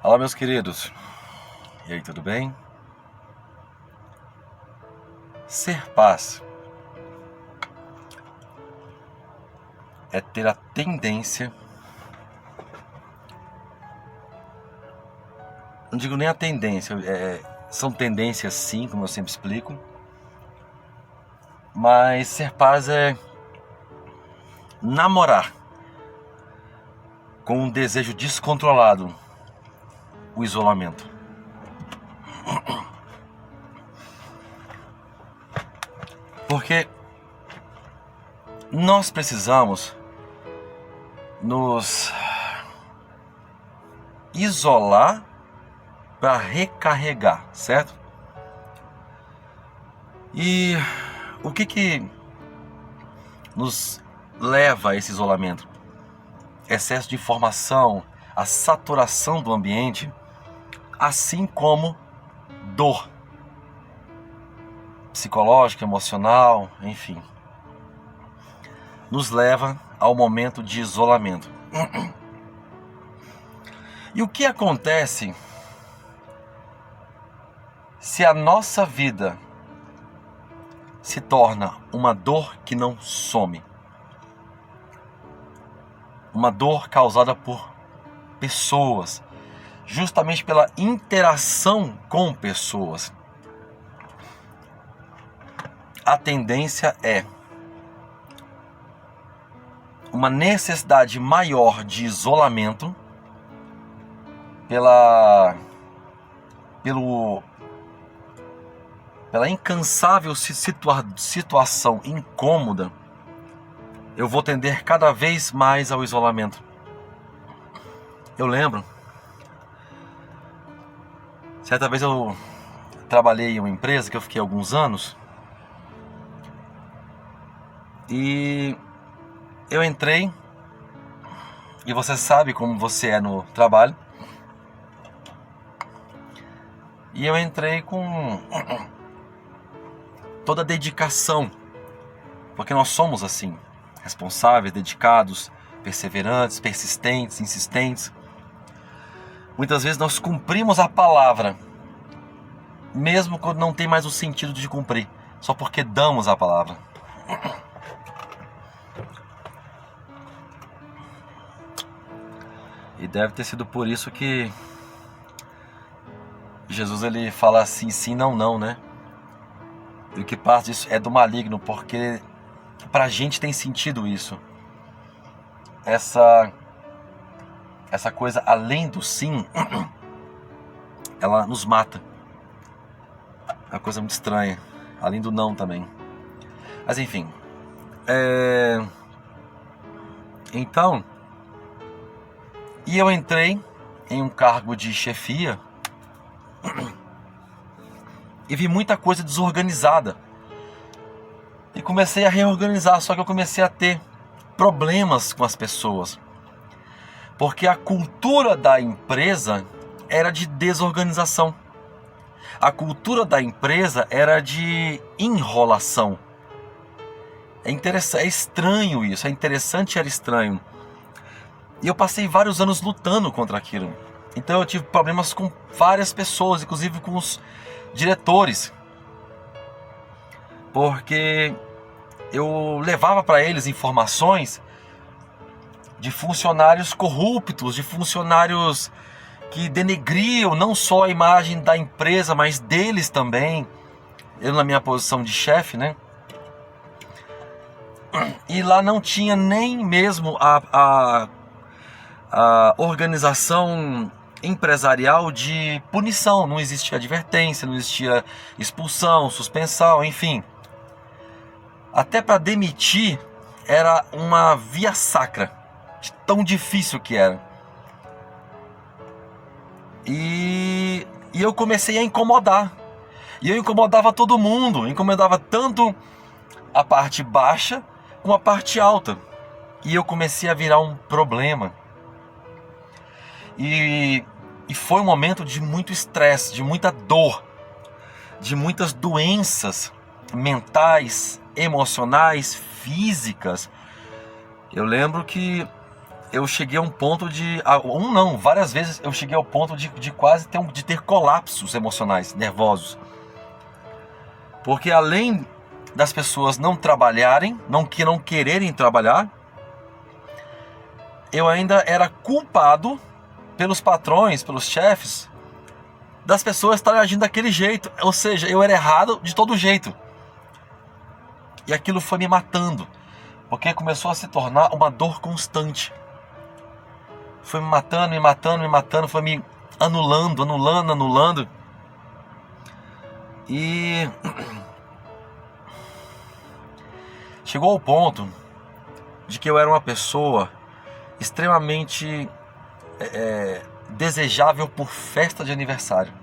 Olá, meus queridos. E aí, tudo bem? Ser paz é ter a tendência, não digo nem a tendência, são tendências sim, como eu sempre explico, mas ser paz é namorar com um desejo descontrolado o isolamento. Porque nós precisamos nos isolar para recarregar, certo? E o que nos leva a esse isolamento? Excesso de informação, a saturação do ambiente, assim como dor psicológica, emocional, enfim, nos leva ao momento de isolamento. E o que acontece se a nossa vida se torna uma dor que não some? Uma dor causada por pessoas, justamente pela interação com pessoas. A tendência é uma necessidade maior de isolamento pela incansável situação incômoda. Eu vou tender cada vez mais ao isolamento. Eu lembro, certa vez eu trabalhei em uma empresa que eu fiquei alguns anos, e eu entrei, e você sabe como você é no trabalho, e eu entrei com toda a dedicação, porque nós somos assim, responsáveis, dedicados, perseverantes, persistentes, insistentes. Muitas vezes nós cumprimos a palavra, mesmo quando não tem mais o sentido de cumprir, só porque damos a palavra. E deve ter sido por isso que Jesus ele fala assim, sim, não, não, né? E o que passa disso é do maligno, porque pra gente tem sentido isso. Essa coisa além do sim, ela nos mata. É uma coisa muito estranha. Além do não também. Mas enfim. Então, e eu entrei em um cargo de chefia e vi muita coisa desorganizada. E comecei a reorganizar, só que eu comecei a ter problemas com as pessoas. Porque a cultura da empresa era de desorganização. A cultura da empresa era de enrolação. É interessante, é estranho isso, é interessante e era estranho. E eu passei vários anos lutando contra aquilo. Então eu tive problemas com várias pessoas, inclusive com os diretores. Porque eu levava para eles informações de funcionários corruptos, de funcionários que denegriam não só a imagem da empresa, mas deles também. Eu na minha posição de chefe, né? E lá não tinha nem mesmo a organização empresarial de punição. Não existia advertência, não existia expulsão, suspensão, enfim. Até para demitir era uma via sacra, de tão difícil que era. E eu comecei a incomodar. E eu incomodava todo mundo, incomodava tanto a parte baixa como a parte alta. E eu comecei a virar um problema. E foi um momento de muito estresse, de muita dor, de muitas doenças mentais, emocionais, físicas. Eu lembro que eu cheguei a um ponto várias vezes eu cheguei ao ponto de quase ter colapsos emocionais, nervosos. Porque além das pessoas não trabalharem, não quererem trabalhar, eu ainda era culpado pelos patrões, pelos chefes, das pessoas estarem agindo daquele jeito. Ou seja, eu era errado de todo jeito. E aquilo foi me matando, porque começou a se tornar uma dor constante. Foi me matando, foi me anulando. E chegou ao ponto de que eu era uma pessoa extremamente desejável por festa de aniversário.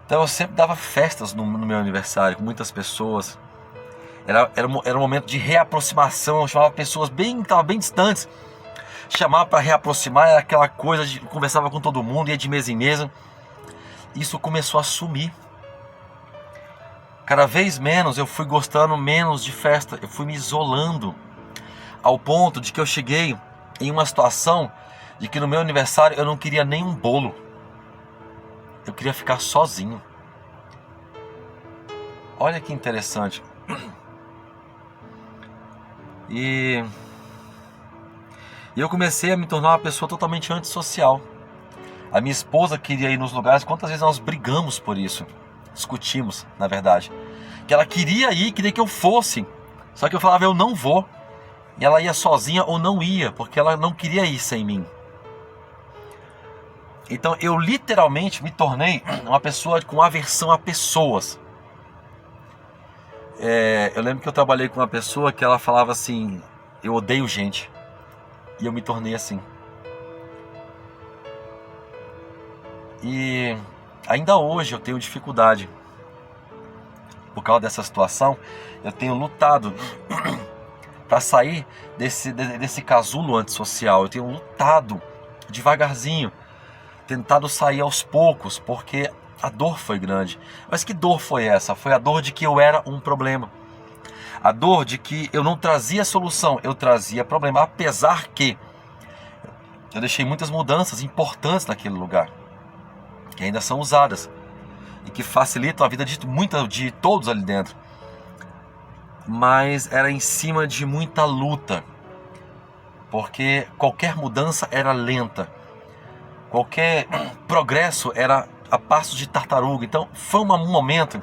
Então eu sempre dava festas no meu aniversário com muitas pessoas. Era um momento de reaproximação. Eu chamava pessoas que estavam bem distantes, chamava para reaproximar. Era aquela coisa de conversava com todo mundo, ia de mesa em mesa. Isso começou a sumir. Cada vez menos eu fui gostando menos de festa. Eu fui me isolando, ao ponto de que eu cheguei em uma situação de que no meu aniversário eu não queria nem um bolo. Eu queria ficar sozinho. Olha que interessante. E eu comecei a me tornar uma pessoa totalmente antissocial. A minha esposa queria ir nos lugares. Quantas vezes nós brigamos por isso? Discutimos, na verdade. Que ela queria ir, queria que eu fosse. Só que eu falava, eu não vou. E ela ia sozinha ou não ia, porque ela não queria ir sem mim. Então eu literalmente me tornei uma pessoa com aversão a pessoas. Eu lembro que eu trabalhei com uma pessoa que ela falava assim, eu odeio gente. E eu me tornei assim. E ainda hoje eu tenho dificuldade. Por causa dessa situação, eu tenho lutado para sair desse casulo antissocial. Eu tenho lutado devagarzinho, tentado sair aos poucos, porque a dor foi grande. Mas que dor foi essa? Foi a dor de que eu era um problema. A dor de que eu não trazia solução, eu trazia problema. Apesar que eu deixei muitas mudanças importantes naquele lugar, que ainda são usadas e que facilitam a vida de todos ali dentro. Mas era em cima de muita luta, porque qualquer mudança era lenta, qualquer progresso era a passo de tartaruga. Então foi um momento,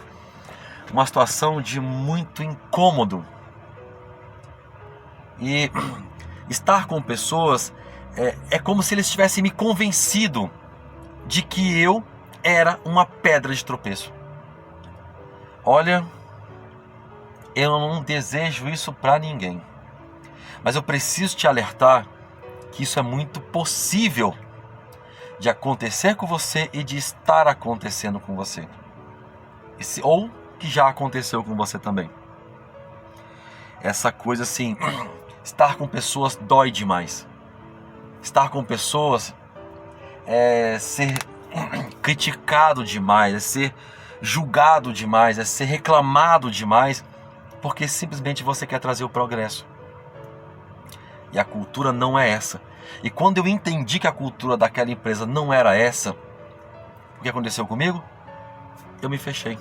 uma situação de muito incômodo. E estar com pessoas é como se eles tivessem me convencido de que eu era uma pedra de tropeço. Olha, eu não desejo isso para ninguém, mas eu preciso te alertar que isso é muito possível de acontecer com você e de estar acontecendo com você, ou que já aconteceu com você também. Essa coisa assim, estar com pessoas dói demais. Estar com pessoas é ser criticado demais, é ser julgado demais, é ser reclamado demais, porque simplesmente você quer trazer o progresso. E a cultura não é essa. E quando eu entendi que a cultura daquela empresa não era essa, o que aconteceu comigo? Eu me fechei.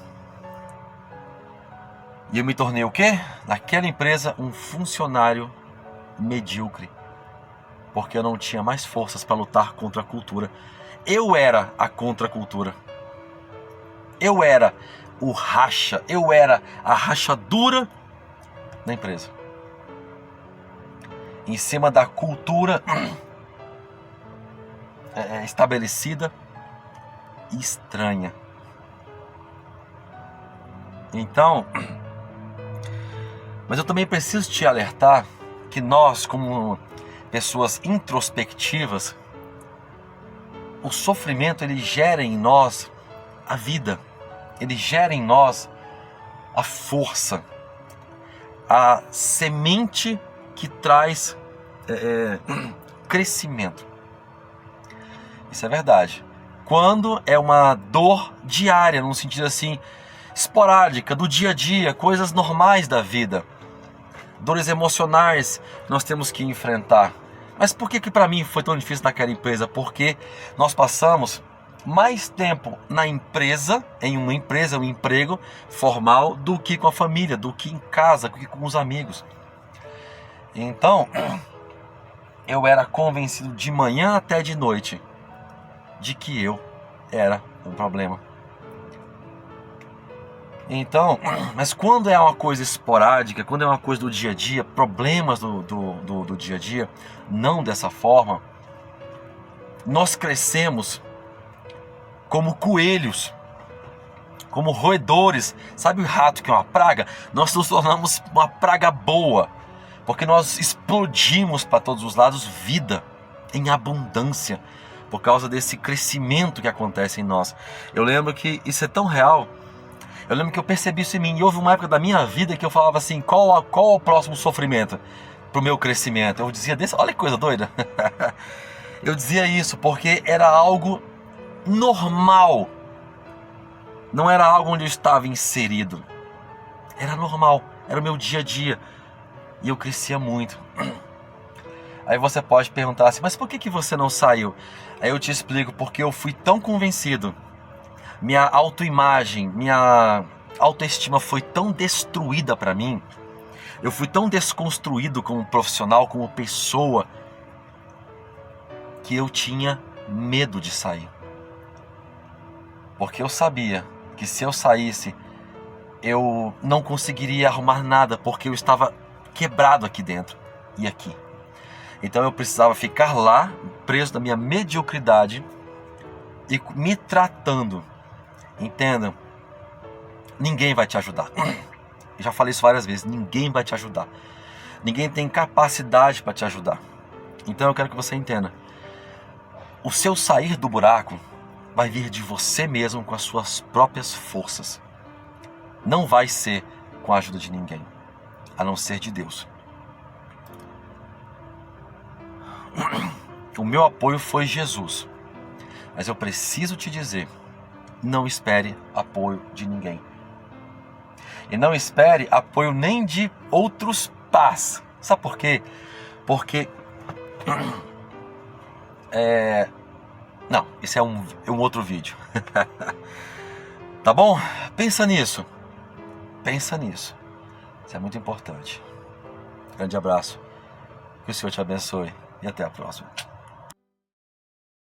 E eu me tornei o quê? Naquela empresa, um funcionário medíocre. Porque eu não tinha mais forças para lutar contra a cultura. Eu era a contracultura. Eu era o racha. Eu era a rachadura da empresa. Em cima da cultura estabelecida e estranha. Então, mas eu também preciso te alertar que nós, como pessoas introspectivas, o sofrimento ele gera em nós a vida, ele gera em nós a força, a semente que traz crescimento. Isso é verdade. Quando é uma dor diária, num sentido assim, esporádica, do dia a dia, coisas normais da vida, dores emocionais que nós temos que enfrentar. Mas por que para mim foi tão difícil naquela empresa? Porque nós passamos mais tempo na empresa, em uma empresa, um emprego formal, do que com a família, do que em casa, do que com os amigos. Então, eu era convencido de manhã até de noite de que eu era um problema. Então, mas quando é uma coisa esporádica, quando é uma coisa do dia a dia, problemas do dia a dia, não dessa forma, nós crescemos como coelhos, como roedores. Sabe o rato que é uma praga? Nós nos tornamos uma praga boa, porque nós explodimos para todos os lados vida em abundância, por causa desse crescimento que acontece em nós. Eu lembro que isso é tão real. Eu lembro que eu percebi isso em mim. E houve uma época da minha vida que eu falava assim, qual o próximo sofrimento para o meu crescimento? Eu dizia desse, olha que coisa doida. Eu dizia isso porque era algo normal. Não era algo onde eu estava inserido. Era normal, era o meu dia a dia. E eu crescia muito. Aí você pode perguntar assim, mas por que você não saiu? Aí eu te explico, porque eu fui tão convencido. Minha autoimagem, minha autoestima foi tão destruída para mim. Eu fui tão desconstruído como profissional, como pessoa, que eu tinha medo de sair. Porque eu sabia que se eu saísse, eu não conseguiria arrumar nada, porque eu estava quebrado aqui dentro e aqui. Então eu precisava ficar lá, preso na minha mediocridade e me tratando. Entendam, ninguém vai te ajudar. Eu já falei isso várias vezes, ninguém vai te ajudar. Ninguém tem capacidade para te ajudar. Então eu quero que você entenda. O seu sair do buraco vai vir de você mesmo com as suas próprias forças. Não vai ser com a ajuda de ninguém, a não ser de Deus. O meu apoio foi Jesus. Mas eu preciso te dizer, não espere apoio de ninguém. E não espere apoio nem de outros pais. Sabe por quê? Porque... Não, isso é um outro vídeo. Tá bom? Pensa nisso. Pensa nisso. Isso é muito importante. Grande abraço. Que o Senhor te abençoe. E até a próxima.